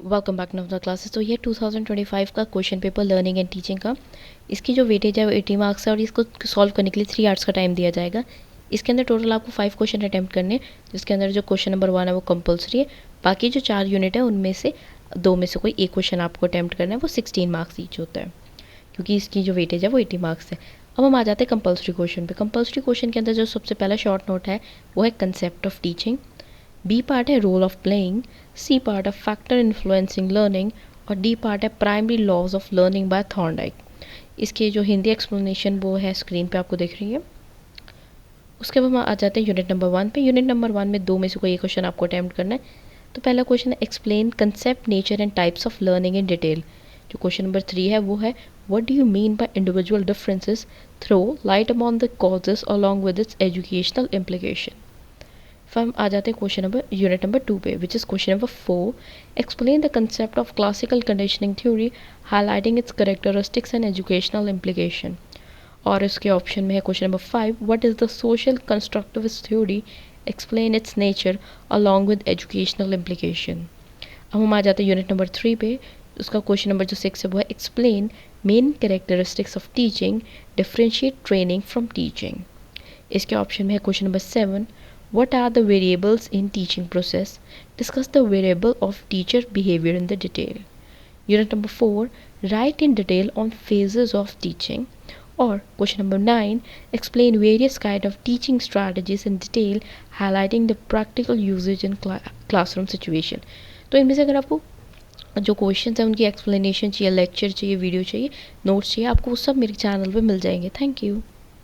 Welcome back now the classes. तो ये 2025 का question paper learning and teaching का, इसकी जो वेटेज है वो 80 मार्क्स है और इसको सॉल्व करने के लिए 3 आवर्स का टाइम दिया जाएगा। इसके अंदर टोटल आपको 5 क्वेश्चन अटैम्प्ट करने हैं, जिसके अंदर जो क्वेश्चन नंबर 1 है वो कंपलसरी है। बाकी जो 4 यूनिट है उनमें से 2 में से कोई एक क्वेश्चन आपको अटैम्प्ट करना है, वो 16 मार्क्स ईच होता है, क्योंकि इसकी जो वेटेज है वो 80 मार्क्स है। अब हम आ जाते हैं कंपलसरी क्वेश्चन पे। कंपलसरी क्वेश्चन के अंदर जो सबसे पहला शॉर्ट नोट है वो है concept of teaching, B part है role of playing, C part है फैक्टर इन्फ्लुएंसिंग लर्निंग और डी पार्ट है primary laws of learning by Thorndike. इसके जो हिंदी एक्सप्लेनेशन वो है स्क्रीन पे आपको दिख रही है। उसके बाद हम आ जाते हैं यूनिट नंबर 1 पे। यूनिट नंबर 1 में 2 में से कोई एक क्वेश्चन आपको अटैम्प्ट करना है। तो पहला क्वेश्चन है explain concept nature and types of learning in detail. जो क्वेश्चन नंबर 3 है वो है what do you mean by individual differences, throw light upon the causes along with its educational implication. फिर हम आ जाते हैं क्वेश्चन नंबर यूनिट नंबर 2 पे, which is question number 4, explain the concept of classical conditioning theory highlighting it's characteristics and educational implication. और इसके option में है question number 5, what is the social constructivist theory, explain it's nature along with educational implication. अब हम आ जाते हैं unit number 3 पे। उसका क्वेश्चन नंबर जो 6 है वो है explain main characteristics of teaching, differentiate training from teaching. इसके ऑप्शन में है question number 7, what are the variables in teaching process, discuss the variable of teacher behavior in the detail. Unit number 4, write in detail on phases of teaching. और question number 9, explain various kind of teaching strategies in detail highlighting the practical usage in classroom situation. तो इनमें से अगर आपको जो question है उनकी explanation चाहिए, लेक्चर चाहिए, वीडियो चाहिए, नोट्स चाहिए, आपको वो सब मेरे चैनल पे मिल जाएंगे। Thank you.